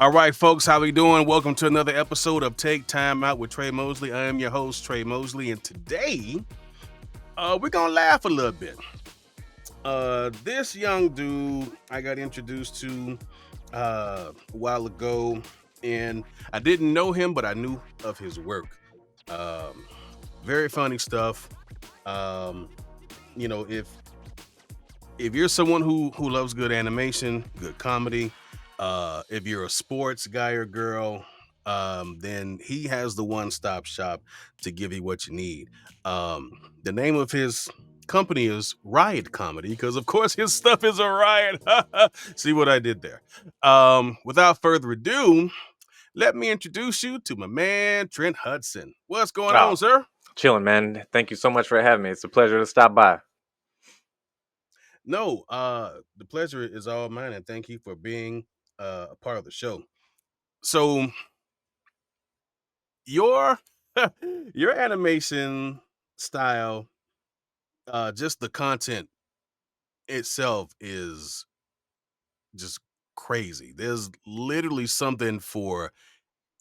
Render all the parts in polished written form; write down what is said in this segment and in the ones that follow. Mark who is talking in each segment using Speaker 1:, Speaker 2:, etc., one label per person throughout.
Speaker 1: All right, folks, how we doing? Welcome to another episode of Take Time Out with Tre Mosley. I am your host, Tre Mosley, and today we're gonna laugh a little bit. This young dude I got introduced to a while ago, and I didn't know him, but I knew of his work. Um, Very funny stuff. Um, if you're someone who loves good animation, good comedy, if you're a sports guy or girl, then he has the one-stop shop to give you what you need. Um, the name of his company is Riot Comedy because, of course, his stuff is a riot. See what I did there? Without further ado, let me introduce you to my man Trent Hudson. What's going on,
Speaker 2: Oh,
Speaker 1: sir?
Speaker 2: chilling, man. Thank you so much for having me. It's a pleasure to stop by.
Speaker 1: No, the pleasure is all mine, and thank you for being a part of the show. So your your animation style, just the content itself is just crazy. There's literally something for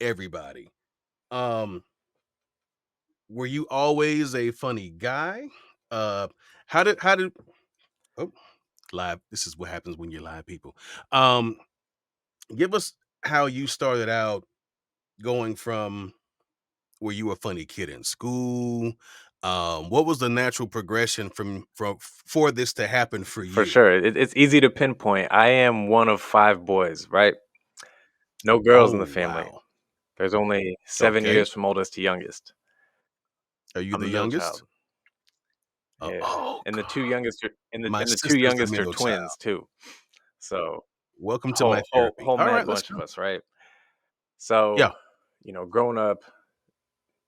Speaker 1: everybody. Um, were you always a funny guy? Uh, how did oh live? This is what happens when you're live, people. Um, Give us how you started out going from were you a funny kid in school? What was the natural progression from for this to happen for
Speaker 2: For
Speaker 1: you?
Speaker 2: sure. It's easy to pinpoint. I am one of five boys, right? No girls in
Speaker 1: Oh
Speaker 2: the family.
Speaker 1: wow.
Speaker 2: There's only 7 years
Speaker 1: Okay.
Speaker 2: from oldest to youngest.
Speaker 1: Are you
Speaker 2: I'm
Speaker 1: the
Speaker 2: the middle
Speaker 1: youngest?
Speaker 2: child. Yeah.
Speaker 1: Oh,
Speaker 2: And the two youngest are
Speaker 1: my
Speaker 2: and the two
Speaker 1: sister's the
Speaker 2: youngest are
Speaker 1: middle child.
Speaker 2: twins too. So
Speaker 1: Welcome to my
Speaker 2: whole whole
Speaker 1: therapy.
Speaker 2: whole
Speaker 1: All
Speaker 2: mad
Speaker 1: right, let's
Speaker 2: bunch
Speaker 1: go.
Speaker 2: of us, right? So,
Speaker 1: Yeah.
Speaker 2: growing up,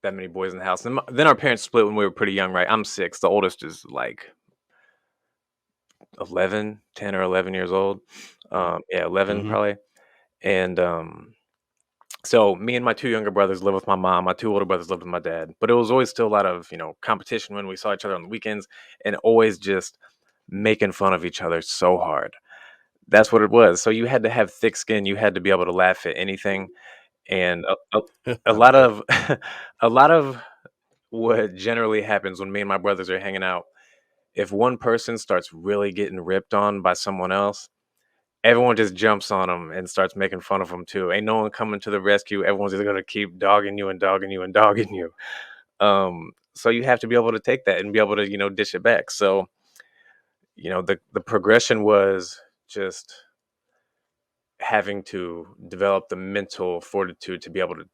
Speaker 2: that many boys in the house. And then our parents split when we were pretty young, right? I'm six. The oldest is like 10 or 11 years old. Yeah, 11
Speaker 1: Hmm.
Speaker 2: probably. And so me and my two younger brothers live with my mom. My two older brothers lived with my dad. But it was always still a lot of, competition when we saw each other on the weekends and always just making fun of each other so hard. That's what it was. So you had to have thick skin. You had to be able to laugh at anything. And a
Speaker 1: I
Speaker 2: lot
Speaker 1: bet.
Speaker 2: of a lot of what generally happens when me and my brothers are hanging out, if one person starts really getting ripped on by someone else, everyone just jumps on them and starts making fun of them too. Ain't no one coming to the rescue. Everyone's just gonna keep dogging you and dogging you and dogging you. So you have to be able to take that and be able to, dish it back. So, the progression was just having to develop the mental fortitude to be able to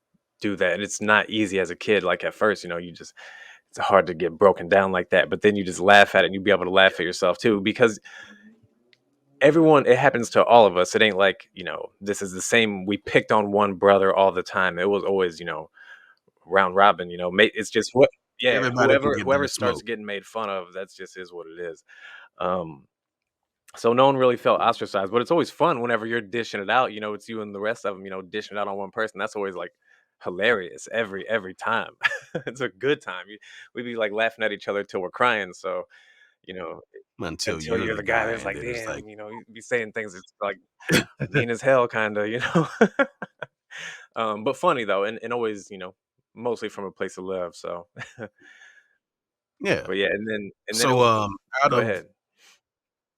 Speaker 2: do that. And it's not easy as a kid. Like at first, it's hard to get broken down like that. But then you just laugh at it and you be able to laugh at yourself too, because everyone, it happens to all of us. It ain't like, this is the same. We picked on one brother all the time. It was always, round robin, it's just what, yeah,
Speaker 1: Everybody can
Speaker 2: whoever
Speaker 1: get
Speaker 2: whoever
Speaker 1: their
Speaker 2: starts
Speaker 1: smoke.
Speaker 2: getting made fun of, that's just is what it is. Um, so no one really felt ostracized, but it's always fun whenever you're dishing it out. It's you and the rest of them, dishing it out on one person. That's always like hilarious every time. It's a good time. We'd be like laughing at each other till we're crying. So, you know,
Speaker 1: Until
Speaker 2: until
Speaker 1: you're
Speaker 2: you're
Speaker 1: the
Speaker 2: the guy
Speaker 1: guy,
Speaker 2: that's
Speaker 1: and
Speaker 2: like,
Speaker 1: then it's like,
Speaker 2: damn, you be saying things that's like mean as hell, kind of. But funny though, and always, mostly from a place of love. So,
Speaker 1: yeah.
Speaker 2: but yeah, and then it
Speaker 1: So
Speaker 2: was.
Speaker 1: out
Speaker 2: Go
Speaker 1: of
Speaker 2: ahead.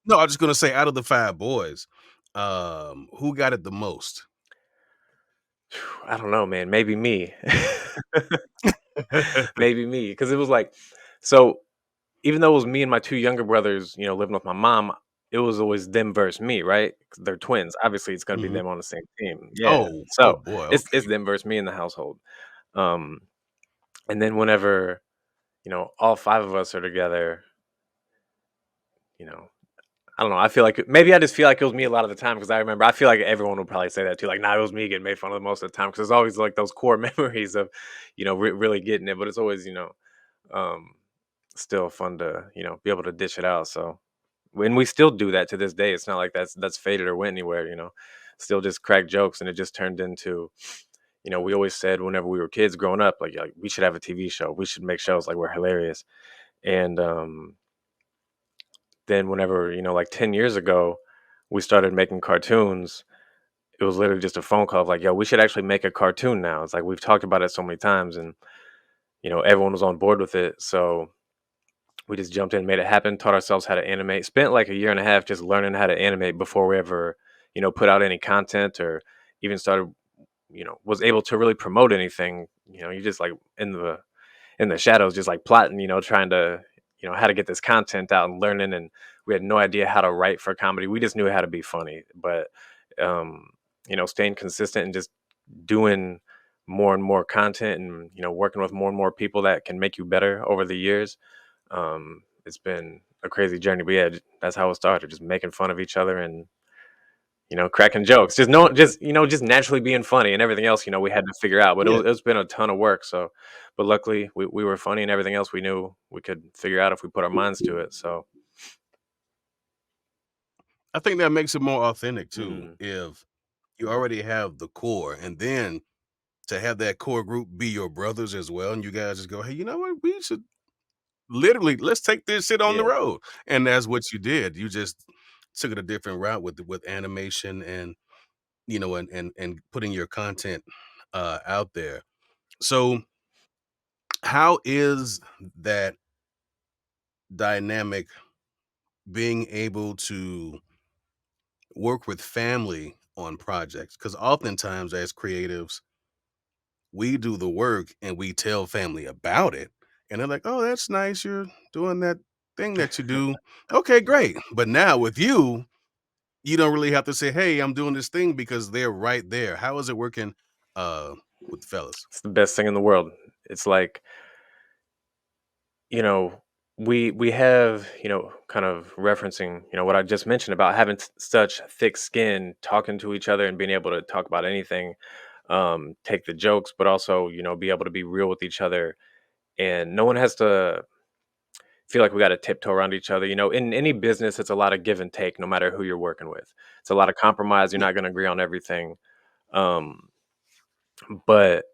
Speaker 1: no, I was just gonna say out of the five boys, who got it the most?
Speaker 2: I don't know, man. Maybe me. Maybe me, because it was like, so even though it was me and my two younger brothers, living with my mom, it was always them versus me, right? 'Cause they're twins. Obviously, it's gonna be
Speaker 1: Mhm.
Speaker 2: them on the same team. Yeah.
Speaker 1: Oh
Speaker 2: So
Speaker 1: boy,
Speaker 2: it's
Speaker 1: okay.
Speaker 2: them versus me in the household. Um, and then whenever all five of us are together, you know, I don't know. I feel like maybe I just feel like it was me a lot of the time because I remember. I feel like everyone would probably say that too. Like, nah, it was me getting made fun of most of the time because there's always like those core memories of, really getting it. But it's always, um, still fun to be able to dish it out. So when we still do that to this day, it's not like that's faded or went anywhere. Still just crack jokes, and it just turned into. We always said whenever we were kids growing up, like we should have a TV show. We should make shows like we're hilarious. And then whenever like 10 years ago, we started making cartoons. it was literally just a phone call of like, "Yo, we should actually make a cartoon now." It's like we've talked about it so many times, and everyone was on board with it. So we just jumped in, made it happen, taught ourselves how to animate. Spent like a year and a half just learning how to animate before we ever, put out any content or even started, was able to really promote anything. You just like in the shadows, just like plotting, trying to, how to get this content out and learning. And we had no idea how to write for comedy. We just knew how to be funny. But, um, staying consistent and just doing more and more content and, working with more and more people that can make you better over the years. It's been a crazy journey. But yeah, that's how it started, just making fun of each other and, cracking jokes, just no, just naturally being funny, and everything else, we had to figure out. But
Speaker 1: Yeah.
Speaker 2: it's been a ton of work. So, but luckily, we were funny, and everything else we knew we could figure out if we put our minds to it. So,
Speaker 1: I think that makes it more authentic too,
Speaker 2: mhm.
Speaker 1: if you already have the core, and then to have that core group be your brothers as well, and you guys just go, "Hey, you know what? We should literally let's take this shit on the
Speaker 2: Yeah.
Speaker 1: road." And that's what you did. You just took it a different route with animation and and putting your content out there. So how is that dynamic being able to work with family on projects? Because oftentimes as creatives, we do the work and we tell family about it. And they're like, "Oh, that's nice. You're doing that thing that you do. Okay, great." But now with you, you don't really have to say, "Hey, I'm doing this thing," because they're right there. How is it working uh with the fellas?
Speaker 2: It's the best thing in the world. It's like, you know, we have, kind of referencing, what I just mentioned about having such thick skin, talking to each other and being able to talk about anything, take the jokes, but also, be able to be real with each other, and no one has to feel like we got to tiptoe around each other. In any business, it's a lot of give and take, no matter who you're working with. It's a lot of compromise. You're
Speaker 1: Yeah.
Speaker 2: not going to agree on everything. Um, but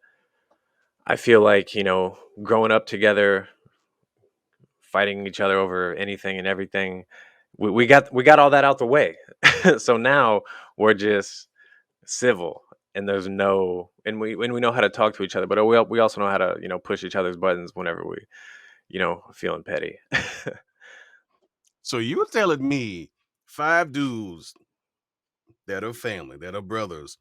Speaker 2: I feel like, growing up together, fighting each other over anything and everything, we got all that out the way. So now we're just civil, and there's no, and we know how to talk to each other, but we also know how to, push each other's buttons whenever we, feeling petty.
Speaker 1: So you're telling me 5 dudes that are family, that are brothers,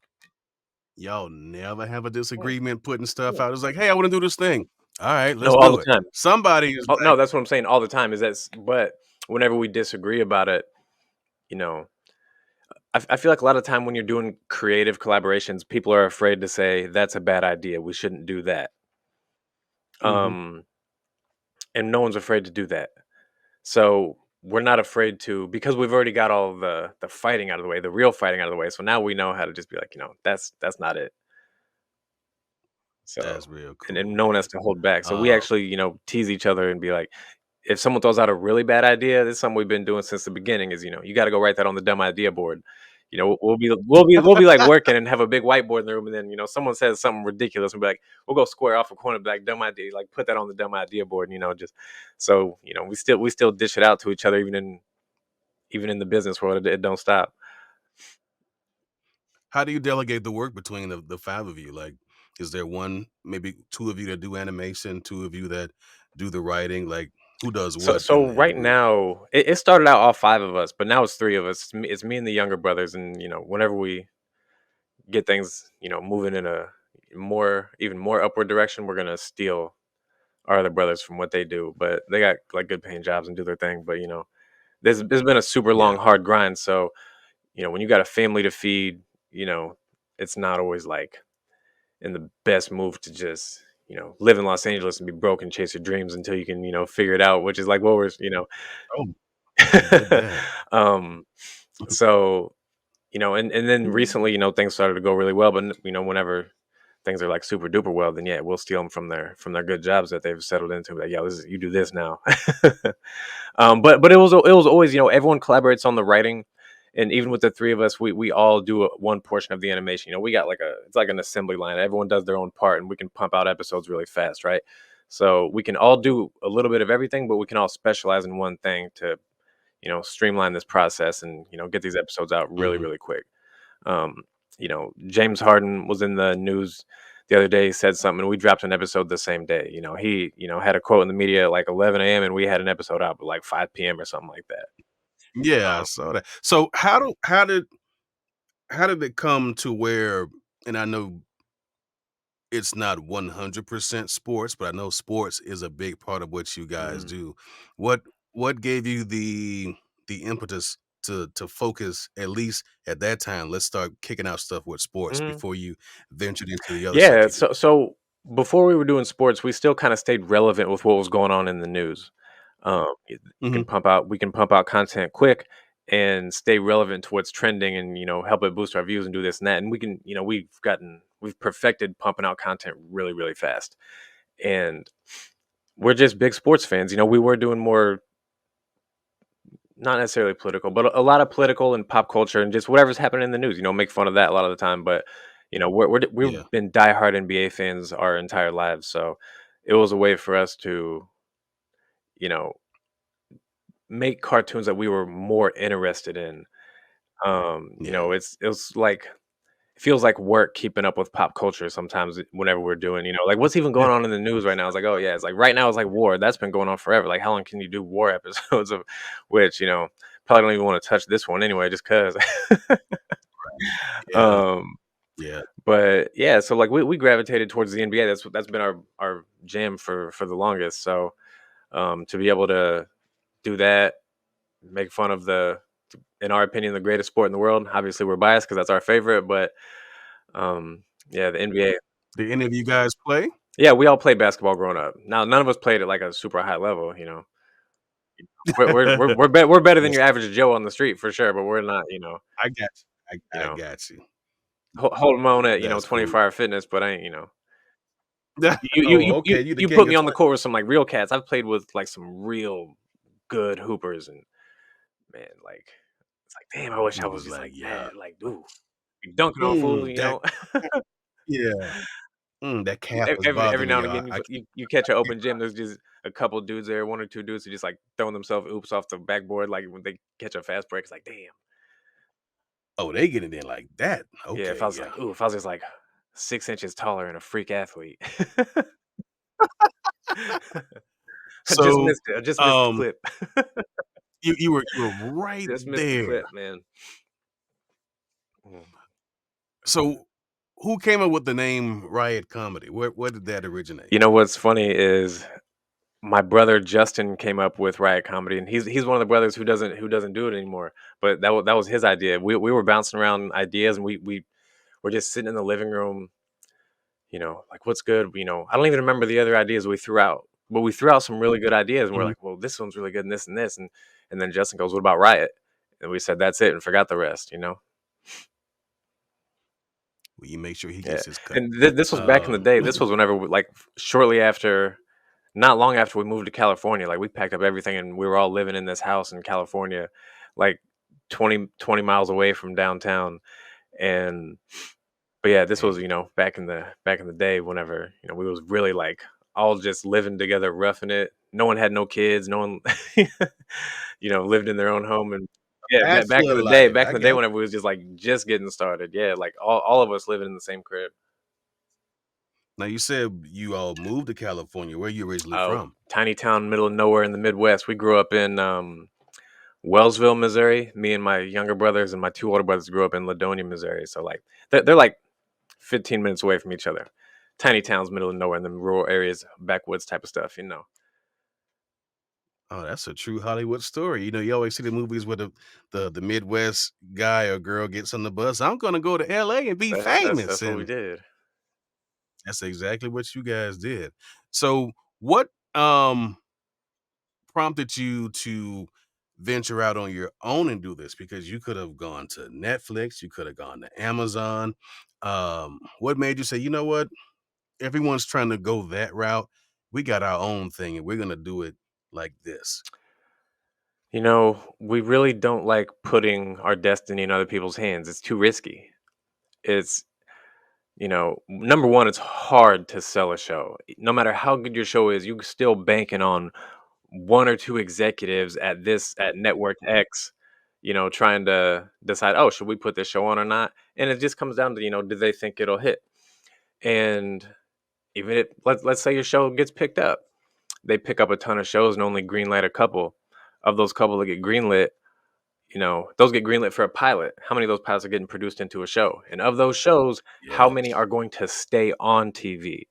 Speaker 1: y'all never have a
Speaker 2: Yeah,
Speaker 1: disagreement putting stuff
Speaker 2: yeah.
Speaker 1: out? It's like, "Hey, I wanna do this thing." "Alright,
Speaker 2: No,
Speaker 1: let's
Speaker 2: all the
Speaker 1: do it."
Speaker 2: time.
Speaker 1: Somebody is
Speaker 2: Oh,
Speaker 1: like,
Speaker 2: no, that's what I'm saying all the time is but whenever we disagree about it, you know, I feel like a lot of time when you're doing creative collaborations, people are afraid to say that's a bad idea. We shouldn't do that.
Speaker 1: mhm,
Speaker 2: Um, and no one's afraid to do that. So we're not afraid to, because we've already got all the fighting out of the way, the real fighting out of the way. So now we know how to just be like, that's not it. So,
Speaker 1: that's real
Speaker 2: and
Speaker 1: cool,
Speaker 2: no one has
Speaker 1: man.
Speaker 2: to hold back. So we
Speaker 1: Uh,
Speaker 2: actually, tease each other and be like, if someone throws out a really bad idea, this is something we've been doing since the beginning. Is, you got to go write that on the dumb idea board. We'll be like working and have a big whiteboard in the room, and then someone says something ridiculous, and be like, we'll go square off a corner, and be like dumb idea, like put that on the dumb idea board, just so we still dish it out to each other, even in the business world, it don't stop.
Speaker 1: how do you delegate the work between the 5 of you? Like, is there one, maybe 2 of you that do animation, 2 of you that do the writing? Like, who does
Speaker 2: So
Speaker 1: what
Speaker 2: so
Speaker 1: in the
Speaker 2: right
Speaker 1: group?
Speaker 2: now, it started out all five of us, but now it's three of us. It's me and the younger brothers, and whenever we get things moving in a even more upward direction, we're gonna steal our other brothers from what they do. But they got like good paying jobs and do their thing. But there's been a super long
Speaker 1: Yeah.
Speaker 2: hard grind. So when you got a family to feed, it's not always like in the best move to just live in Los Angeles and be broke and chase your dreams until you can figure it out, which is like what we're.
Speaker 1: Oh, I get that.
Speaker 2: um so and then recently things started to go really well, but whenever things are like super duper well, then yeah, we'll steal them from their good jobs that they've settled into, like, yeah, you do this now. But it was always, everyone collaborates on the writing, and even with the three of us, we all do one portion of the animation. We got like it's like an assembly line. Everyone does their own part, and we can pump out episodes really fast, right? So we can all do a little bit of everything, but we can all specialize in one thing to streamline this process and get these episodes out really
Speaker 1: Mhm.
Speaker 2: really quick. um James Harden was in the news the other day, said something, and we dropped an episode the same day. He had a quote in the media at like 11 a.m. and we had an episode out at like 5 p.m. or something like that.
Speaker 1: Yeah, I
Speaker 2: Um,
Speaker 1: saw that. So how did it come to where, and I know it's not 100% sports, but I know sports is a big part of what you guys
Speaker 2: mhm,
Speaker 1: do. What what gave you the impetus to focus, at least at that time, let's start kicking out stuff with sports
Speaker 2: mhm.
Speaker 1: before you ventured into the other stuff
Speaker 2: Yeah.
Speaker 1: you do?
Speaker 2: So before we were doing sports, we still kind of stayed relevant with what was going on in the news. You can
Speaker 1: Mhm.
Speaker 2: pump out content quick and stay relevant to what's trending, and help it boost our views and do this and that. And we can, we've perfected pumping out content really really fast. And we're just big sports fans. We were doing more, not necessarily political, but a lot of political and pop culture and just whatever's happening in the news. Make fun of that a lot of the time. But we've
Speaker 1: Yeah.
Speaker 2: been diehard NBA fans our entire lives, so it was a way for us to you know make cartoons that we were more interested in.
Speaker 1: Yeah.
Speaker 2: It was like, it feels like work keeping up with pop culture sometimes whenever we're doing, like what's even going on in the news right now. It's like, oh yeah, it's like right now it's like war. That's been going on forever. Like how long can you do war episodes of which, probably don't even want to touch this one anyway, just cause.
Speaker 1: Yeah.
Speaker 2: um,
Speaker 1: Yeah.
Speaker 2: but yeah, so like we gravitated towards the NBA. That's been our jam for the longest. So to be able to do that, make fun of in our opinion, the greatest sport in the world. Obviously, we're biased because that's our favorite, but yeah, the NBA.
Speaker 1: Did any of you guys play?
Speaker 2: Yeah, we all played basketball growing up. Now, none of us played at like a super high level. We're better than your
Speaker 1: Listen,
Speaker 2: average Joe on the street for sure, but we're not.
Speaker 1: I got you.
Speaker 2: You
Speaker 1: I
Speaker 2: know,
Speaker 1: got you.
Speaker 2: hold my own at
Speaker 1: That's cool.
Speaker 2: 24 hour fitness, but I ain't.
Speaker 1: Oh, okay, you the
Speaker 2: You
Speaker 1: king
Speaker 2: put
Speaker 1: of
Speaker 2: me on the
Speaker 1: 20.
Speaker 2: court with some like real cats. I've played with like some real good hoopers, and man, like it's like damn, I wish I
Speaker 1: You
Speaker 2: was
Speaker 1: was
Speaker 2: just
Speaker 1: like,
Speaker 2: like
Speaker 1: "Yeah,
Speaker 2: that. Like, dude, be dunking on fools,
Speaker 1: that yeah, that calf was
Speaker 2: Every
Speaker 1: bothering me,
Speaker 2: now and
Speaker 1: y'all.
Speaker 2: again,
Speaker 1: I
Speaker 2: you catch an open gym. There's just a couple dudes there, one or two dudes who just like throwing themselves oops off the backboard, like when they catch a fast break. It's like, damn,
Speaker 1: Oh, they get it in like that?
Speaker 2: yeah. If
Speaker 1: Okay,
Speaker 2: I was
Speaker 1: yeah.
Speaker 2: like, ooh, if I was just like 6 inches taller and a freak athlete, I just
Speaker 1: So,
Speaker 2: missed it. I just missed the
Speaker 1: um,
Speaker 2: clip.
Speaker 1: you were right
Speaker 2: Just missed the
Speaker 1: there.
Speaker 2: clip, man. Mm.
Speaker 1: So, who came up with the name Riot Comedy? Where did that originate?
Speaker 2: What's funny is my brother Justin came up with Riot Comedy, and he's one of the brothers who doesn't do it anymore. But that was his idea. We were bouncing around ideas, and we were just sitting in the living room. Like what's good. I don't even remember the other ideas we threw out, but we threw out some really good ideas, and we're
Speaker 1: Mhm.
Speaker 2: like, well, this one's really good, and this and this, and then Justin goes, what about Riot? And we said that's it, and forgot the rest.
Speaker 1: Well, you make sure he
Speaker 2: Yeah,
Speaker 1: gets his cut.
Speaker 2: and this was back in the
Speaker 1: Um,
Speaker 2: day. This was whenever like shortly after, not long after we moved to California. Like we packed up everything, and we were all living in this house in California, like 20 miles away from downtown. And but yeah, this was,
Speaker 1: dang.
Speaker 2: back in the day whenever, we was really like all just living together, roughing it. No one had no kids. No one, lived in their own home. And yeah,
Speaker 1: Bachelor life,
Speaker 2: back
Speaker 1: I
Speaker 2: in the day
Speaker 1: got
Speaker 2: whenever we was just like just getting started. Yeah, like all of us living in the same crib.
Speaker 1: Now you said you all moved to California. Where you originally
Speaker 2: Oh,
Speaker 1: from?
Speaker 2: tiny town, middle of nowhere in the Midwest. We grew up in Wellsville, Missouri. Me and my younger brothers and my two older brothers grew up in Ladonia, Missouri. So like they're like 15 minutes away from each other. Tiny towns, middle of nowhere, in the rural areas, backwoods type of stuff.
Speaker 1: Oh, that's a true Hollywood story. You always see the movies where the Midwest guy or girl gets on the bus. I'm gonna go to LA and be famous.
Speaker 2: That's what we
Speaker 1: And
Speaker 2: did.
Speaker 1: that's exactly what you guys did. So what prompted you to venture out on your own and do this? Because you could have gone to Netflix, you could have gone to Amazon. What made you say, you know what? Everyone's trying to go that route. We got our own thing and we're gonna do it like this.
Speaker 2: We really don't like putting our destiny in other people's hands. It's too risky. It's, number one, it's hard to sell a show. No matter how good your show is, you're still banking on one or two executives at network X. trying to decide, oh, should we put this show on or not? And it just comes down to, do they think it'll hit? And even if let's say your show gets picked up, they pick up a ton of shows and only greenlight a couple. Of those couple that get greenlit, those get greenlit for a pilot. How many of those pilots are getting produced into a show? And of those shows, how many
Speaker 1: Yes.
Speaker 2: are going to stay on TV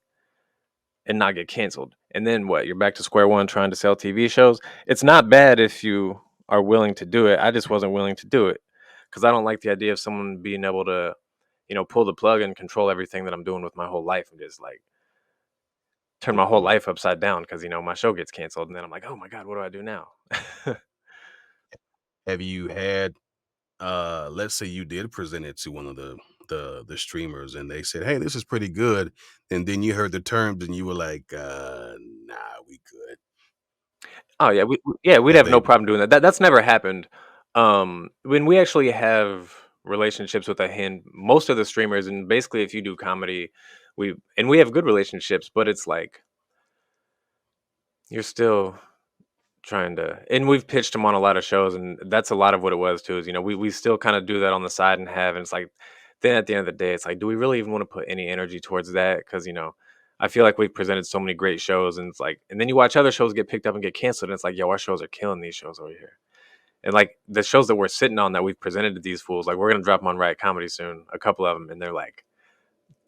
Speaker 2: and not get canceled? And then what? You're back to square one trying to sell TV shows. It's not bad if you are willing to do it. I just wasn't willing to do it because I don't like the idea of someone being able to, pull the plug and control everything that I'm doing with my whole life and just like turn my whole
Speaker 1: Mhm.
Speaker 2: life upside down because my show gets canceled and then I'm like, oh my god, what do I do now?
Speaker 1: Have you had, let's say you did present it to one of the streamers and they said, "Hey, this is pretty good," and then you heard the terms and you were like, "Nah, we good."
Speaker 2: Oh yeah, yeah, we'd
Speaker 1: Have
Speaker 2: have
Speaker 1: they
Speaker 2: no problem doing that. That's never happened. When we actually have relationships with a hand, most of the streamers, and basically if you do comedy, we have good relationships, but it's like you're still trying to, and we've pitched them on a lot of shows, and that's a lot of what it was too. Is we still kind of do that on the side and have, and it's like then at the end of the day, it's like, do we really even want to put any energy towards that? Because I feel like we've presented so many great shows, and it's like, and then you watch other shows get picked up and get canceled, and it's like, yo, our shows are killing these shows over here. And like the shows that we're sitting on that we've presented to these fools, like we're gonna drop them on Riot Comedy soon, a couple of them, and they're like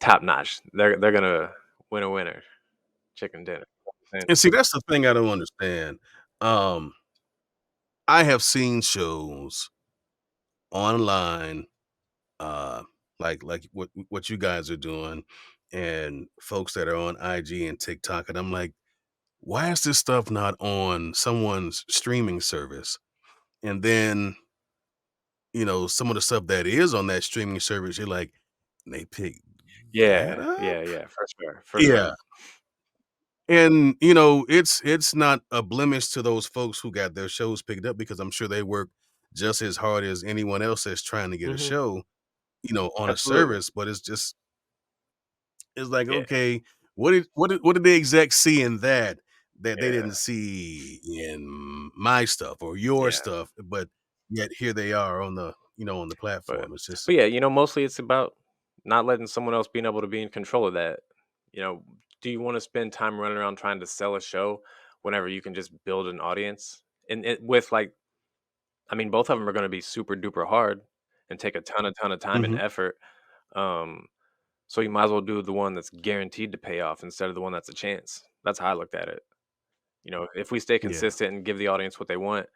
Speaker 2: top notch. They're gonna win a winner, chicken dinner.
Speaker 1: and see, that's the thing I don't understand. Um, I have seen shows online, uh, like what you guys are doing and folks that are on IG and TikTok, and I'm like, "Why is this stuff not on someone's streaming service?" And then, some of the stuff that is on that streaming service, you're like, "They pick that
Speaker 2: Yeah,
Speaker 1: up?"
Speaker 2: yeah, yeah, for sure, for
Speaker 1: Yeah.
Speaker 2: sure.
Speaker 1: And, it's not a blemish to those folks who got their shows picked up because I'm sure they work just as hard as anyone else that's trying to get a
Speaker 2: Hmm.
Speaker 1: show, on a
Speaker 2: Absolutely.
Speaker 1: service, but it's like,
Speaker 2: Yeah,
Speaker 1: okay, what did the execs see in that they
Speaker 2: yeah,
Speaker 1: didn't see in my stuff or your
Speaker 2: yeah.
Speaker 1: stuff, but yet here they are on the
Speaker 2: But
Speaker 1: platform. It's just
Speaker 2: but yeah, mostly it's about not letting someone else being able to be in control of that. You know, do you want to spend time running around trying to sell a show whenever you can just build an audience? And with like, I mean, both of them are going to be super duper hard and take a ton of time and
Speaker 1: Mhm.
Speaker 2: effort. Um, so you might as well do the one that's guaranteed to pay off instead of the one that's a chance. That's how I looked at it. If we stay
Speaker 1: Yeah.
Speaker 2: consistent and give the audience what they want,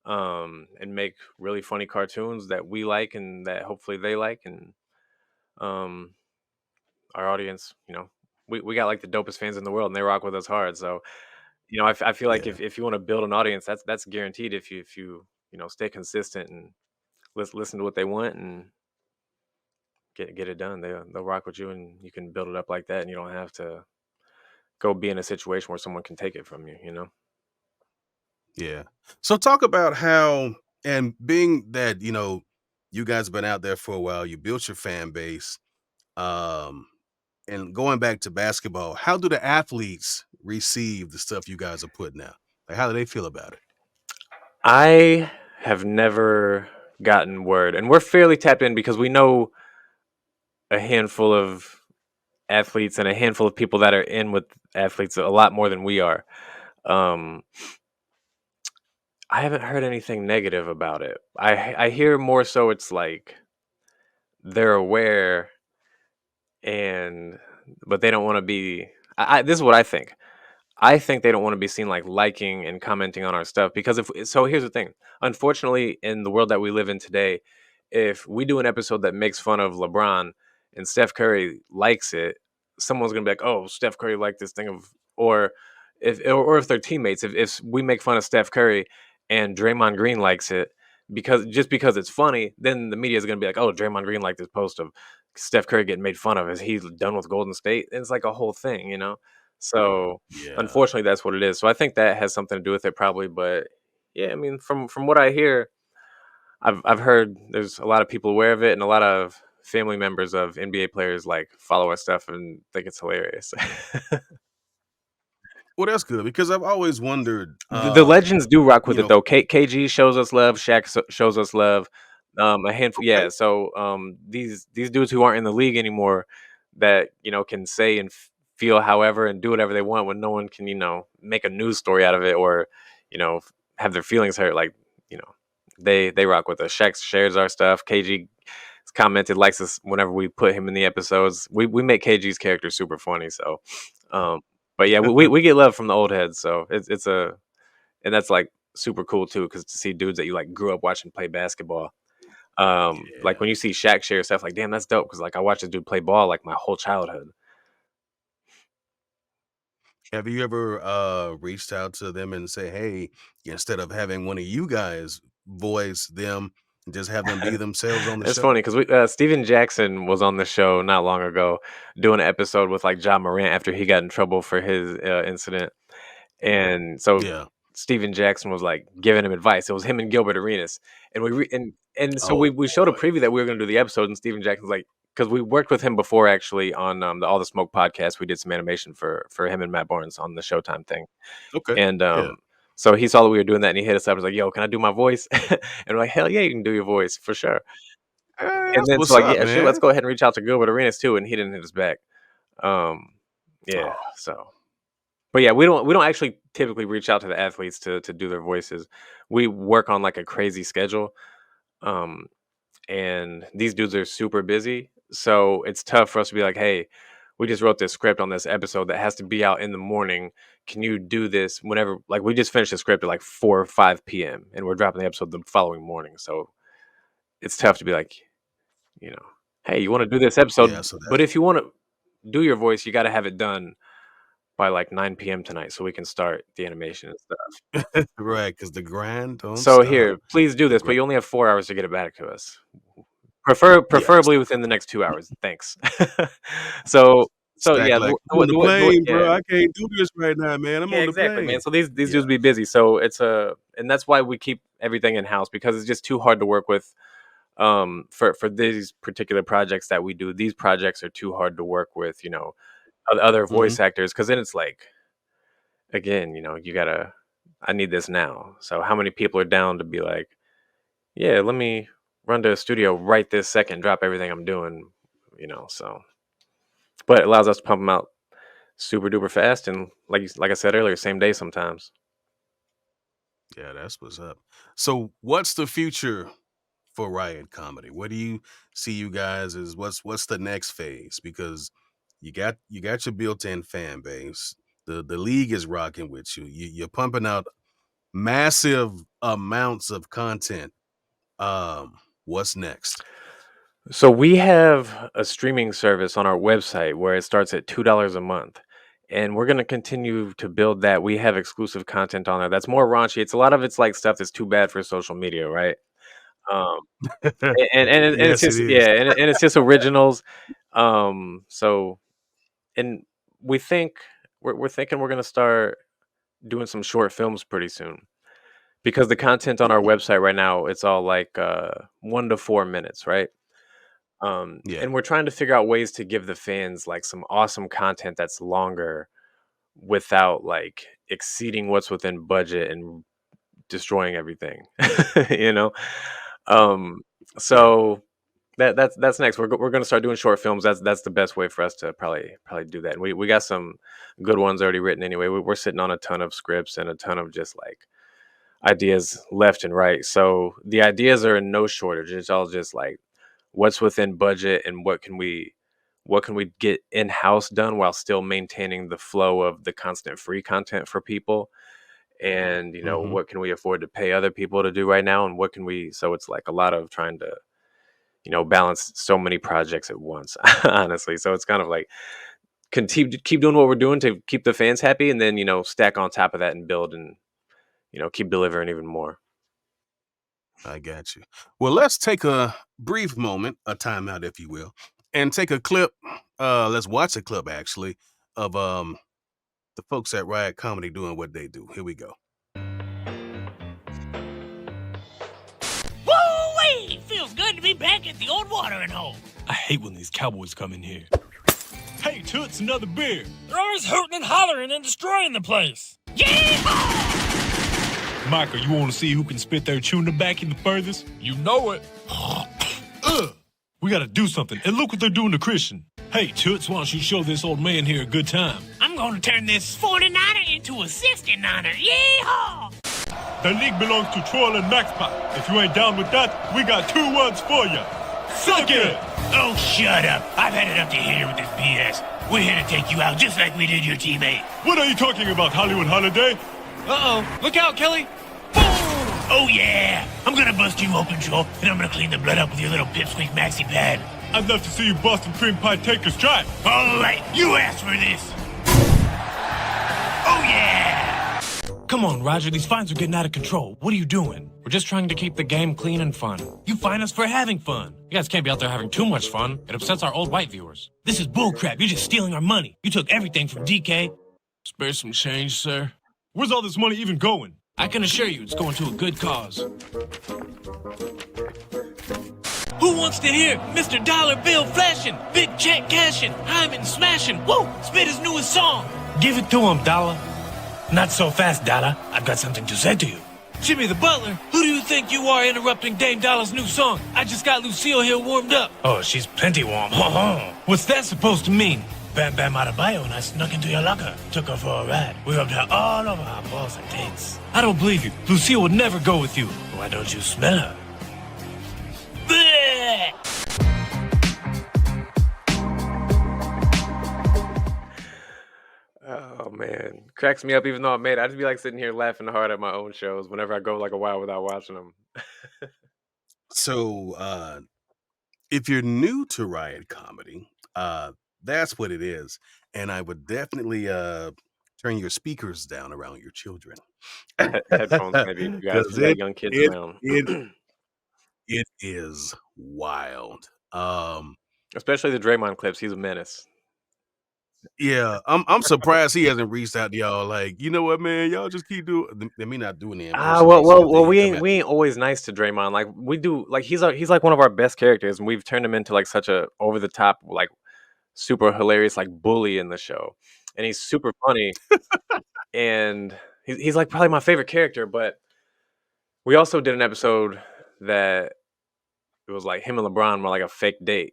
Speaker 2: and make really funny cartoons that we like and that hopefully they like, and um, our audience, we got like the dopest fans in the world and they rock with us hard. So, I feel like
Speaker 1: Yeah.
Speaker 2: if you want to build an audience, that's guaranteed if you stay consistent and listen to what they want and get it done. They'll rock with you and you can build it up like that, and you don't have to go be in a situation where someone can take it from you.
Speaker 1: Yeah. So talk about how, and being that, you guys have been out there for a while, you built your fan base, um, and going back to basketball, how do the athletes receive the stuff you guys are putting out? Like, how do they feel about it?
Speaker 2: I have never gotten word, and we're fairly tapped in because we know a handful of athletes and a handful of people that are in with athletes a lot more than we are. Um, I haven't heard anything negative about it. I hear more so it's like they're aware and but they don't want to be. This is what I think. I think they don't want to be seen like liking and commenting on our stuff because if so, here's the thing. Unfortunately, in the world that we live in today, if we do an episode that makes fun of LeBron and Steph Curry likes it, someone's gonna be like, "Oh, Steph Curry liked this thing of," or if they're teammates, if we make fun of Steph Curry and Draymond Green likes it because it's funny, then the media is gonna be like, "Oh, Draymond Green liked this post of Steph Curry getting made fun of. Is he done with Golden State?" And it's like a whole thing. So
Speaker 1: Yeah.
Speaker 2: unfortunately, that's what it is. So I think that has something to do with it, probably. But yeah, I mean, from what I hear, I've heard there's a lot of people aware of it, and a lot of family members of NBA players like follow our stuff and think it's hilarious.
Speaker 1: Well, that's good because I've always wondered,
Speaker 2: The legends do rock
Speaker 1: you
Speaker 2: with it
Speaker 1: know
Speaker 2: though. KG shows us love. Shaq shows us love. A handful,
Speaker 1: okay.
Speaker 2: yeah. So these dudes who aren't in the league anymore, that can say and feel however and do whatever they want when no one can make a news story out of it, or have their feelings hurt. Like you know they rock with us. Shaq shares our stuff. KG has commented, likes us whenever we put him in the episodes. We make KG's character super funny. So, um, but yeah, we get love from the old heads. So it's a and that's like super cool too, because to see dudes that you like grew up watching play basketball. Like
Speaker 1: Yeah.
Speaker 2: when you see Shaq share stuff, like damn, that's dope. Because like I watched this dude play ball like my whole childhood.
Speaker 1: Have you ever, reached out to them and say, "Hey," instead of having one of you guys voice them, just have them be themselves on the
Speaker 2: It's
Speaker 1: show?
Speaker 2: funny because we Steven Jackson was on the show not long ago doing an episode with like John Morant after he got in trouble for his incident. And so
Speaker 1: Yeah.
Speaker 2: Steven Jackson was like giving him advice. It was him and Gilbert Arenas, and and so
Speaker 1: Oh,
Speaker 2: we showed a
Speaker 1: boy.
Speaker 2: preview that we were going to do the episode, and Steven Jackson's like, because we worked with him before actually on the All the Smoke podcast. We did some animation for him and Matt Barnes on the Showtime thing,
Speaker 1: Okay.
Speaker 2: and
Speaker 1: Yeah.
Speaker 2: so he saw that we were doing that, and he hit us up. And was like, "Yo, can I do my voice?" And we're like, "Hell yeah, you can do your voice for sure." And
Speaker 1: That's
Speaker 2: then so
Speaker 1: what's
Speaker 2: like,
Speaker 1: up,
Speaker 2: yeah, sure, let's
Speaker 1: man.
Speaker 2: go ahead and reach out to Gilbert Arenas too, and he didn't hit us back. Um, yeah,
Speaker 1: Oh,
Speaker 2: so. But yeah, we don't actually typically reach out to the athletes to do their voices. We work on like a crazy schedule, um, and these dudes are super busy, so it's tough for us to be like, "Hey, we just wrote this script on this episode that has to be out in the morning. Can you do this whenever?" Like we just finished the script at like 4 or 5 p.m. and we're dropping the episode the following morning, so it's tough to be like, you know, "Hey, you want to do this
Speaker 1: yeah,
Speaker 2: episode,
Speaker 1: so
Speaker 2: but if you want to do your voice, you got to have it done by like 9 p.m. tonight so we can start the animation and stuff."
Speaker 1: that's right, because the grind don't
Speaker 2: So
Speaker 1: stop.
Speaker 2: here, please do
Speaker 1: The
Speaker 2: this,
Speaker 1: grind
Speaker 2: but you only have 4 hours to get it back to us.
Speaker 1: yeah, that's
Speaker 2: Preferably
Speaker 1: no
Speaker 2: within the
Speaker 1: problem.
Speaker 2: next 2 hours. Thanks. so so
Speaker 1: Stack
Speaker 2: yeah,
Speaker 1: like, "I'm on the plane, bro.
Speaker 2: yeah.
Speaker 1: I can't do this right now, man. I'm
Speaker 2: Yeah,
Speaker 1: on the
Speaker 2: exactly, man.
Speaker 1: plane."
Speaker 2: So these
Speaker 1: Yeah.
Speaker 2: dudes be busy. So it's a and that's why we keep everything in house, because it's just too hard to work with for these particular projects that we do. These projects are too hard to work with, other
Speaker 1: Mhm.
Speaker 2: voice actors, because then it's like, again, you gotta, I need this now. So how many people are down to be like, yeah, let me run to a studio right this second, drop everything I'm doing, so but it allows us to pump them out super duper fast, and like I said earlier, same day sometimes.
Speaker 1: Yeah, that's what's up. So, what's the future for Riot Comedy? What do you see you guys as what's the next phase? Because you got your built-in fan base. The league is rocking with you. You're pumping out massive amounts of content. What's next?
Speaker 2: So we have a streaming service on our website where it starts at $2 a month. And we're gonna continue to build that. We have exclusive content on there that's more raunchy. It's a lot of it's like stuff that's too bad for social media, right? Um, and it's
Speaker 1: Yes, it
Speaker 2: just,
Speaker 1: is.
Speaker 2: yeah, and it's just originals. So and we think we're thinking we're gonna start doing some short films pretty soon, because the content on our
Speaker 1: Mm,
Speaker 2: website right now, it's all like 1 to 4 minutes, right?
Speaker 1: yeah,
Speaker 2: And we're trying to figure out ways to give the fans like some awesome content that's longer without like exceeding what's within budget and destroying everything. you know um
Speaker 1: yeah,
Speaker 2: so that's next. We're going to start doing short films. That's the best way for us to probably do that, and we got some good ones already written anyway. We're sitting on a ton of scripts and a ton of just like ideas left and right. So the ideas are in no shortage. It's all just like what's within budget and what can we get in house done while still maintaining the flow of the constant free content for people. And
Speaker 1: hmm
Speaker 2: what can we afford to pay other people to do right now, and what can we, so it's like a lot of trying to balance so many projects at once. Honestly, so it's kind of like keep doing what we're doing to keep the fans happy, and then stack on top of that and build, and keep delivering even more.
Speaker 1: I got you. Well, let's take a brief moment, a timeout, if you will, and take a clip. Let's watch a clip actually of the folks at Riot Comedy doing what they do. Here we go.
Speaker 3: Woo-wee! Feels good to be back at the old watering hole.
Speaker 4: I hate when these cowboys come in here.
Speaker 3: Hey, Toots, another beer. They're always hooting and hollering and destroying the place. Michael, you want to see who can spit their tuna back in the furthest? You know it. We gotta do something. And look what they're doing to Christian. Hey, Toots, why don't you show this old man here a good time? I'm gonna turn this 49er into a 69er. Yeehaw! The league belongs to Troll and Maxpot. If you ain't down with that, we got 2 words for you. Suck it! Oh, shut up. I've had it up to here with this BS. We're here to take you out just like we did your teammate. What are you talking about, Hollywood Holiday? Uh-oh. Look out, Kelly. Boom! Oh, yeah. I'm gonna bust you open, Joel, and I'm gonna clean the blood up with your little pipsqueak maxi pad. I'd love to see you Boston cream pie take a strike. All right, you asked for this. Oh, yeah! Come on, Roger, these fines are getting out of control. What are you doing? We're just trying to keep the game clean and fun. You fine us for having fun. You guys can't be out there having too much fun. It upsets our old white viewers. This is bullcrap. You're just stealing our money. You took everything from DK. Spare some change, sir. Where's all this money even going? I can assure you it's going to a good cause. Who wants to hear Mr. Dollar Bill flashing, big check cashing, Hyman smashing, woo, spit his newest song? Give it to him, Dollar. Not so fast, Dollar. I've got something to say to you. Jimmy the Butler, who do you think you are interrupting Dame Dollar's new song? I just got Lucille here warmed up. Oh, she's plenty warm. What's that supposed to mean? Bam Bam Adebayo and I snuck into your locker, took her for a ride. We rubbed her all over our balls and tits. I don't believe you. Lucille would never go with you. Why don't you smell her? Blech!
Speaker 2: Oh man, cracks me up. Even though I made it, I just be like sitting here laughing hard at my own shows whenever I go like a while without watching them.
Speaker 1: So, if you're new to Riot Comedy, that's what it is, and I would definitely turn your speakers down around your children
Speaker 2: Headphones, maybe if you guys
Speaker 1: because
Speaker 2: if you got young kids around,
Speaker 1: it is wild.
Speaker 2: especially the Draymond clips. He's a menace.
Speaker 1: Yeah, I'm surprised he hasn't reached out to y'all. Like, you know what, man? Y'all just keep doing. Let me not doing the impersonation if they
Speaker 2: We
Speaker 1: come
Speaker 2: ain't
Speaker 1: at
Speaker 2: we
Speaker 1: me.
Speaker 2: ain't always nice to Draymond. Like we do, like he's like one of our best characters, and we've turned him into like such a over the top, like super hilarious, like bully in the show, and he's super funny, and he's like probably my favorite character. But we also did an episode that it was like him and LeBron were like a fake date.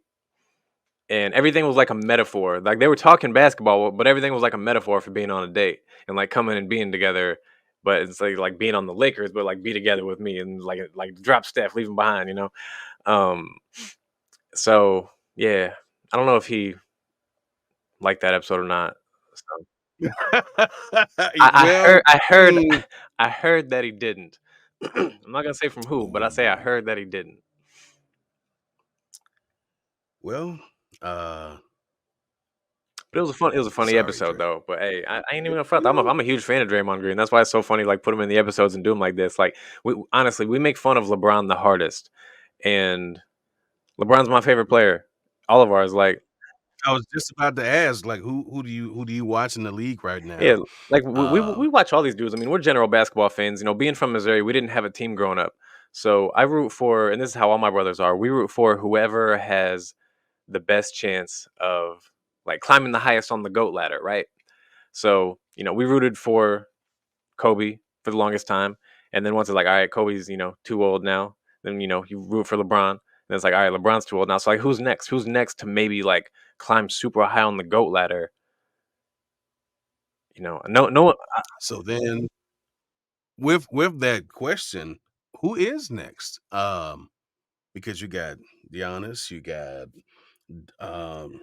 Speaker 2: And everything was like a metaphor. Like they were talking basketball, but everything was like a metaphor for being on a date and like coming and being together. But it's like being on the Lakers, but like be together with me and like drop Steph, leave him behind, you know. Um, so yeah, I don't know if he liked that episode or not. So
Speaker 1: Well,
Speaker 2: I heard
Speaker 1: mm,
Speaker 2: I heard that he didn't. I'm not gonna say from who, but I say I heard that he didn't.
Speaker 1: well, uh,
Speaker 2: But it was a funny
Speaker 1: sorry,
Speaker 2: episode
Speaker 1: Trey.
Speaker 2: though. But hey, I ain't even
Speaker 1: You
Speaker 2: gonna front.
Speaker 1: know,
Speaker 2: I'm a huge fan of Draymond Green. That's why it's so funny. Like put him in the episodes and do him like this. Like we honestly we make fun of LeBron the hardest, and LeBron's my favorite player. All of ours. Like
Speaker 1: I was just about to ask, like, who do you watch in the league right
Speaker 2: yeah,
Speaker 1: now?
Speaker 2: like
Speaker 1: Uh,
Speaker 2: we watch all these dudes. I mean, we're general basketball fans. You know, being from Missouri, we didn't have a team growing up, so I root for, and this is how all my brothers are. We root for whoever has the best chance of like climbing the highest on the GOAT ladder, right? So you know, we rooted for Kobe for the longest time. And then once it's like, all right, Kobe's, you know, too old now. Then, you know, you root for LeBron. And it's like, all right, LeBron's too old now. So like who's next? Who's next to maybe like climb super high on the GOAT ladder? You know, no
Speaker 1: so then with that question, who is next? Because you got Giannis, you got um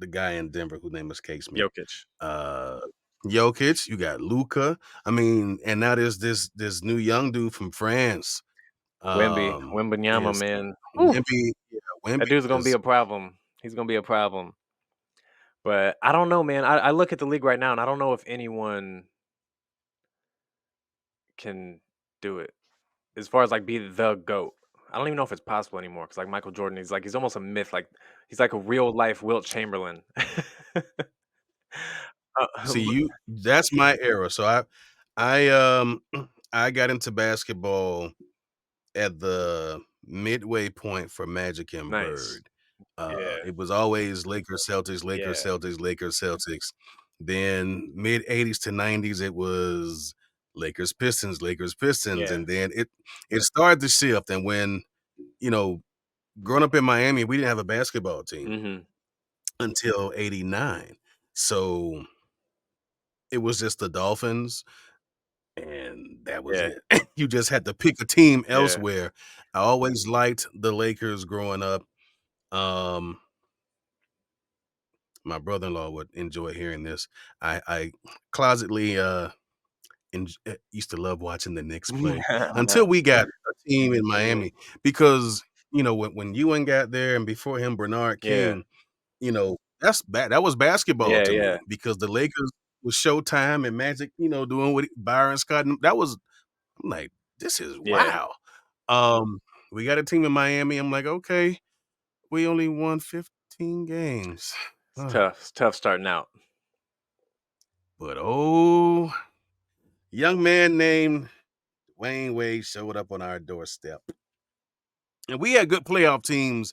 Speaker 1: the guy in Denver whose name escapes me.
Speaker 2: Jokic.
Speaker 1: Uh Jokic, you got Luca. I mean, and now there's this new young dude from France.
Speaker 2: Wembanyama,
Speaker 1: Is
Speaker 2: man. Whew,
Speaker 1: Wemby, yeah, Wemby
Speaker 2: that dude's gonna be
Speaker 1: is
Speaker 2: a problem. He's gonna be a problem. But I don't know, man. I look at the league right now and I don't know if anyone can do it. As far as like be the GOAT. I don't even know if it's possible anymore because like Michael Jordan, he's almost a myth. Like he's like a real life Wilt Chamberlain.
Speaker 1: see
Speaker 2: But
Speaker 1: you that's my era. So I I got into basketball at the midway point for Magic and
Speaker 2: nice.
Speaker 1: Bird.
Speaker 2: Yeah.
Speaker 1: It was always Lakers, Celtics, Lakers,
Speaker 2: Yeah.
Speaker 1: Celtics, Lakers, Celtics. Then mid '80s to '90s, it was Lakers, Pistons, Lakers, Pistons,
Speaker 2: Yeah.
Speaker 1: and then it started to shift. And when you know, growing up in Miami, we didn't have a basketball team
Speaker 2: Mhm.
Speaker 1: until '89, so it was just the Dolphins, and that was
Speaker 2: Yeah.
Speaker 1: it. You just had to pick a team
Speaker 2: Yeah.
Speaker 1: elsewhere. I always liked the Lakers growing up. Um, my brother-in-law would enjoy hearing this. I closetly used to love watching the Knicks play until we got a team in
Speaker 2: Mhm.
Speaker 1: Miami because when Ewan got there and before him Bernard
Speaker 2: Yeah.
Speaker 1: King, that was basketball
Speaker 2: Yeah,
Speaker 1: to
Speaker 2: yeah.
Speaker 1: me because the Lakers was Showtime and Magic, doing what Byron Scott. And that was I'm like, this is
Speaker 2: Yeah.
Speaker 1: wow. Um, we got a team in Miami. I'm like, okay, we only won 15 games.
Speaker 2: It's tough. It's tough starting out.
Speaker 1: But young man named Wayne Wade showed up on our doorstep. And we had good playoff teams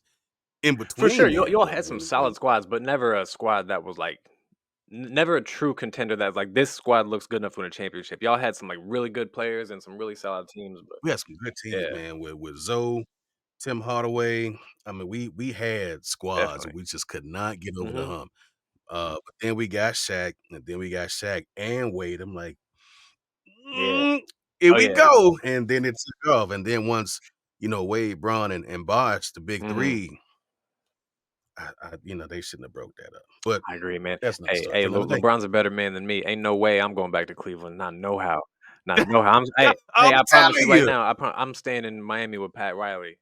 Speaker 1: in
Speaker 2: For sure,
Speaker 1: between
Speaker 2: you
Speaker 1: then,
Speaker 2: all
Speaker 1: but
Speaker 2: had some
Speaker 1: when
Speaker 2: solid squads, but never a squad that was like never a true contender that's like this squad looks good enough to win a championship. Y'all had some like really good players and some really solid teams, but
Speaker 1: we had some good teams,
Speaker 2: yeah,
Speaker 1: man, with Zoe, Tim Hardaway. I mean, we had squads,
Speaker 2: definitely.
Speaker 1: we just could not get over the
Speaker 2: Mhm.
Speaker 1: hump. But then we got Shaq, and then we got Shaq and Wade. I'm like,
Speaker 2: Yeah.
Speaker 1: here
Speaker 2: Oh
Speaker 1: we
Speaker 2: yeah.
Speaker 1: go. And then it took off. And then once, Wade, Braun, and Bosh, the big
Speaker 2: Mhm.
Speaker 1: three, they shouldn't have broke that up. But
Speaker 2: I agree, man.
Speaker 1: that's another
Speaker 2: Hey,
Speaker 1: story
Speaker 2: hey,
Speaker 1: for another day.
Speaker 2: LeBron's a better man than me. Ain't no way I'm going back to Cleveland. Not no how. Not no how. Hey,
Speaker 1: I'm
Speaker 2: I promise
Speaker 1: telling
Speaker 2: you right
Speaker 1: you.
Speaker 2: now, I'm staying in Miami with Pat Riley.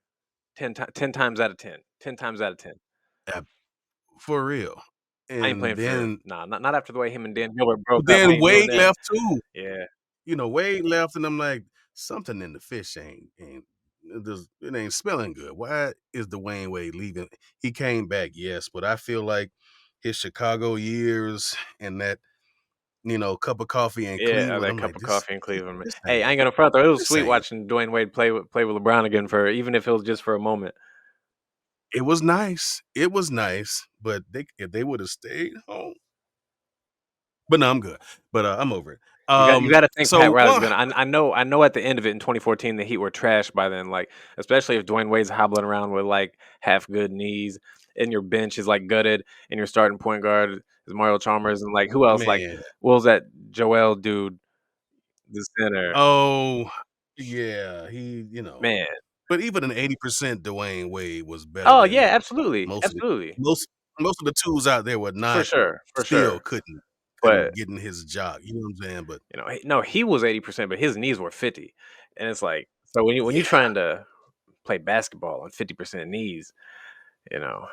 Speaker 2: 10 times out of 10. 10 times out of 10.
Speaker 1: Uh, for real.
Speaker 2: I ain't
Speaker 1: And
Speaker 2: playing for
Speaker 1: then
Speaker 2: nah, not after the way him and Dan Gilbert broke
Speaker 1: but
Speaker 2: up. I
Speaker 1: then
Speaker 2: ain't doing
Speaker 1: Wade
Speaker 2: that.
Speaker 1: left too.
Speaker 2: Yeah.
Speaker 1: Wade left, and I'm like, something in the fish ain't it ain't smelling good. Why is Dwayne Wade leaving? He came back, yes, but I feel like his Chicago years and that, cup of coffee in
Speaker 2: Yeah,
Speaker 1: Cleveland,
Speaker 2: that
Speaker 1: I'm
Speaker 2: cup
Speaker 1: like,
Speaker 2: of
Speaker 1: this
Speaker 2: coffee in Cleveland, man.
Speaker 1: this
Speaker 2: Hey, I
Speaker 1: ain't
Speaker 2: ain't gonna front though. It was
Speaker 1: this
Speaker 2: sweet
Speaker 1: ain't
Speaker 2: watching Dwayne Wade play with LeBron again for even if it was just for a moment.
Speaker 1: it was nice. It was nice, but if they would have stayed home. But no, I'm good. But I'm over it.
Speaker 2: You got to think Pat
Speaker 1: So
Speaker 2: Riley's
Speaker 1: well,
Speaker 2: gonna. I know at the end of it in 2014 the Heat were trash by then. Like especially if Dwayne Wade's hobbling around with like half good knees and your bench is like gutted and your starting point guard is Mario Chalmers and like who else? Like
Speaker 1: man.
Speaker 2: what was that Joel dude, the center?
Speaker 1: Oh, yeah,
Speaker 2: Man.
Speaker 1: but even an 80% Dwayne Wade was better
Speaker 2: Oh
Speaker 1: than
Speaker 2: yeah, absolutely,
Speaker 1: most of the
Speaker 2: absolutely,
Speaker 1: most most of the tools out there were
Speaker 2: for
Speaker 1: not
Speaker 2: sure, for
Speaker 1: still
Speaker 2: sure.
Speaker 1: couldn't
Speaker 2: But
Speaker 1: get in his job, you know what I'm saying? But
Speaker 2: no, he was 80%, but his knees were 50, and it's like so when you
Speaker 1: yeah,
Speaker 2: trying to play basketball on 50% knees, you know,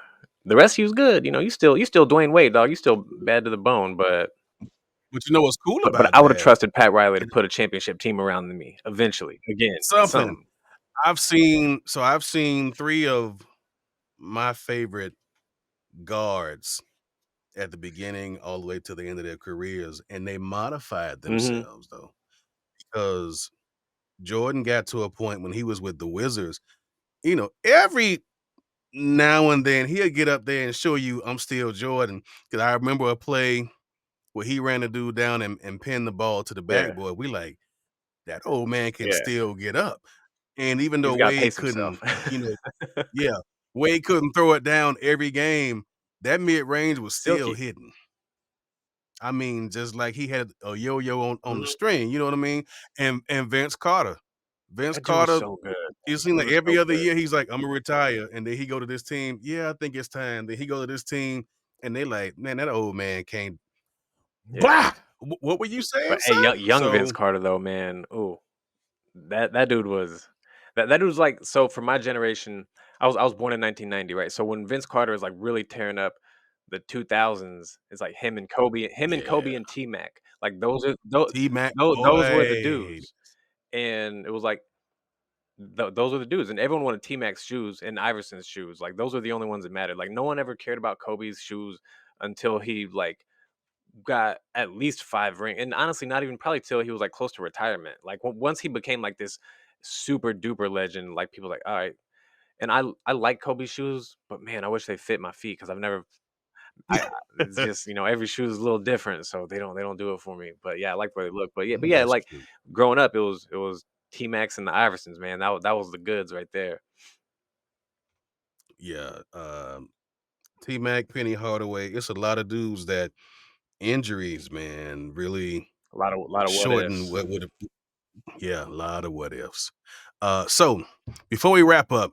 Speaker 2: the rest of you's good. You still Dwayne Wade, dog. You still bad to the bone, but
Speaker 1: but you know what's cool
Speaker 2: but
Speaker 1: about
Speaker 2: I would have
Speaker 1: that?
Speaker 2: trusted Pat Riley to put a championship team around me eventually. Again,
Speaker 1: Something
Speaker 2: something.
Speaker 1: I've seen 3 of my favorite guards at the beginning all the way to the end of their careers, and they modified
Speaker 2: Hmm.
Speaker 1: themselves, though, because Jordan got to a point when he was with the Wizards, every now and then he'll get up there and show you I'm still Jordan. Because I remember a play where he ran a dude down and pinned the ball to the
Speaker 2: Yeah,
Speaker 1: backboard. We like that old man can
Speaker 2: yeah.
Speaker 1: still get up. And even though
Speaker 2: He's got to
Speaker 1: Wade
Speaker 2: pace himself.
Speaker 1: couldn't, yeah, Wade couldn't throw it down every game, that mid range was still
Speaker 2: Silky.
Speaker 1: hidden. I mean, just like he had a yo-yo on the
Speaker 2: Mhm.
Speaker 1: string, you know what I mean? And Vince Carter. Vince
Speaker 2: That dude was
Speaker 1: Carter,
Speaker 2: so good.
Speaker 1: it seemed
Speaker 2: He
Speaker 1: like
Speaker 2: was so
Speaker 1: every other
Speaker 2: good.
Speaker 1: year he's like, "Imma retire," and then he go to this team, "Yeah, I think it's time." Then he go to this team, and they like, "Man, that old man can't."
Speaker 2: Yeah.
Speaker 1: Blah! What were you
Speaker 2: But
Speaker 1: saying,
Speaker 2: hey,
Speaker 1: sir?
Speaker 2: young Vince
Speaker 1: So
Speaker 2: Carter though, man. Ooh, that dude was that dude was like so for my generation. I was born in 1990, right? So when Vince Carter is like really tearing up the 2000s, it's like him and Kobe
Speaker 1: yeah,
Speaker 2: and T Mac. Like those are those
Speaker 1: T-Mac,
Speaker 2: those were the
Speaker 1: boy.
Speaker 2: dudes, and it was like those are the dudes, and everyone wanted T Mac's shoes and Iverson's shoes. Like those are the only ones that mattered. Like no one ever cared about Kobe's shoes until he like got at least 5 ring and honestly, not even probably till he was, like, close to retirement. Like, once he became, like, this super duper legend, like, people like, "Alright." And I like Kobe shoes, but man, I wish they fit my feet because I've never. It's just every shoe is a little different, so they don't do it for me. But yeah, I like the way they look. But yeah,
Speaker 1: That's
Speaker 2: like
Speaker 1: cute.
Speaker 2: growing up, it was T Max and the Iversons, man. That was the goods right there.
Speaker 1: Yeah, T-Mac, Penny Hardaway, it's a lot of dudes that injuries, man, really
Speaker 2: A lot of what
Speaker 1: shorten
Speaker 2: ifs.
Speaker 1: what would have. Yeah, a lot of what ifs. So before we wrap up,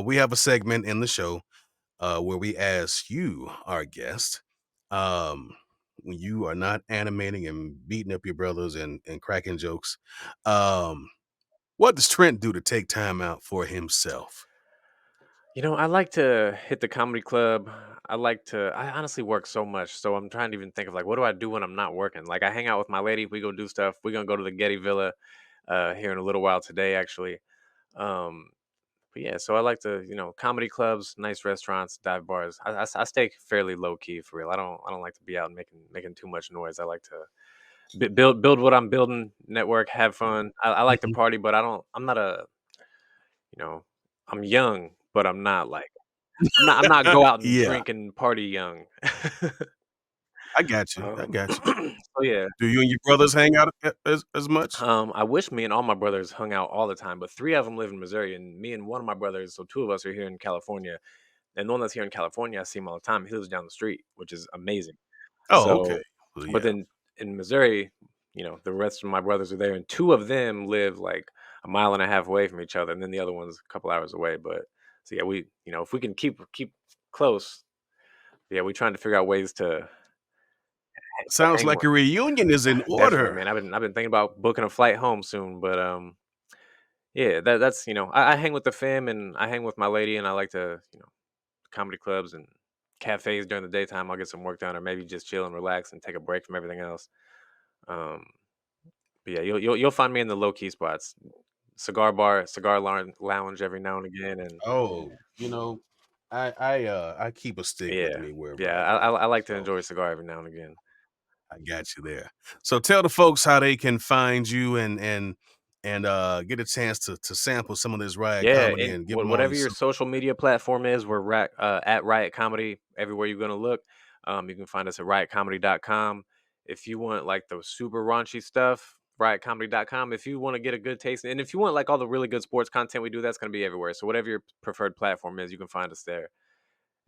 Speaker 1: we have a segment in the show where we ask you, our guest, um, when you are not animating and beating up your brothers and cracking jokes, um, what does Trent do to take time out for himself?
Speaker 2: I like to hit the comedy club. I honestly work so much. So I'm trying to even think of like, what do I do when I'm not working? Like I hang out with my lady. We go do stuff. We're going to go to the Getty Villa here in a little while today, actually. Um, but yeah, so I like to, comedy clubs, nice restaurants, dive bars. I stay fairly low key for real. I don't like to be out making too much noise. I like to build what I'm building, network, have fun. I like to
Speaker 1: Mhm.
Speaker 2: party, but I'm not a, you know, I'm young, but I'm not like, I'm not go out and
Speaker 1: Yeah,
Speaker 2: drink and party young.
Speaker 1: I got you. I
Speaker 2: um,
Speaker 1: got you.
Speaker 2: so yeah,
Speaker 1: Do you and your brothers hang out as much?
Speaker 2: I wish me and all my brothers hung out all the time, but three of them live in Missouri, and me and one of my brothers, so two of us are here in California. And the one that's here in California, I see him all the time. He lives down the street, which is amazing.
Speaker 1: Oh, okay.
Speaker 2: So,
Speaker 1: Well,
Speaker 2: but
Speaker 1: yeah.
Speaker 2: then in Missouri, the rest of my brothers are there, and two of them live like a mile and a half away from each other, and then the other one's a couple hours away. But so yeah, if we can keep close, yeah, we're trying to figure out ways to
Speaker 1: Sounds
Speaker 2: hang
Speaker 1: like
Speaker 2: more.
Speaker 1: a reunion is in
Speaker 2: Definitely,
Speaker 1: order.
Speaker 2: man. I've been thinking about booking a flight home soon, but yeah, that's I hang with the fam and I hang with my lady, and I like to comedy clubs and cafes during the daytime. I'll get some work done, or maybe just chill and relax and take a break from everything else. Um, but yeah, you'll find me in the low key spots, cigar bar, lounge every now and again, and
Speaker 1: Oh, I keep a stick with
Speaker 2: yeah,
Speaker 1: me wherever
Speaker 2: yeah,
Speaker 1: I
Speaker 2: I,
Speaker 1: go.
Speaker 2: I I like to
Speaker 1: So
Speaker 2: enjoy a cigar every now and again.
Speaker 1: I got you there. So tell the folks how they can find you and get a chance to sample some of this Riot
Speaker 2: Yeah,
Speaker 1: Comedy
Speaker 2: and
Speaker 1: and give them all
Speaker 2: whatever
Speaker 1: your
Speaker 2: your
Speaker 1: social.
Speaker 2: social media platform is, we're at Riot Comedy everywhere you're gonna look. You can find us at riotcomedy.com. If you want like the super raunchy stuff, riotcomedy.com. If you want to get a good taste, and if you want like all the really good sports content we do, that's gonna be everywhere. So whatever your preferred platform is, you can find us there.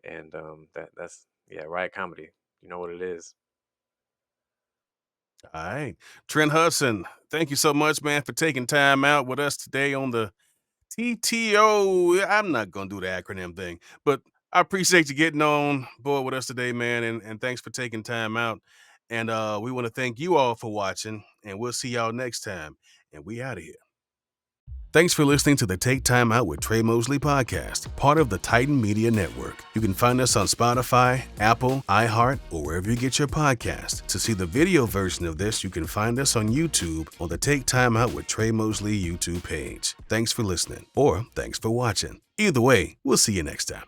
Speaker 2: And that's yeah, Riot Comedy. You know what it is.
Speaker 1: All right. Trent Hudson, thank you so much, man, for taking time out with us today on the TTO. I'm not gonna do the acronym thing, but I appreciate you getting on board with us today, man, and thanks for taking time out. And we want to thank you all for watching, and we'll see y'all next time. And we out of here. Thanks for listening to the Take Time Out with Tre Mosley podcast, part of the Titan Media Network. You can find us on Spotify, Apple, iHeart, or wherever you get your podcasts. To see the video version of this, you can find us on YouTube on the Take Time Out with Tre Mosley YouTube page. Thanks for listening, or thanks for watching. Either way, we'll see you next time.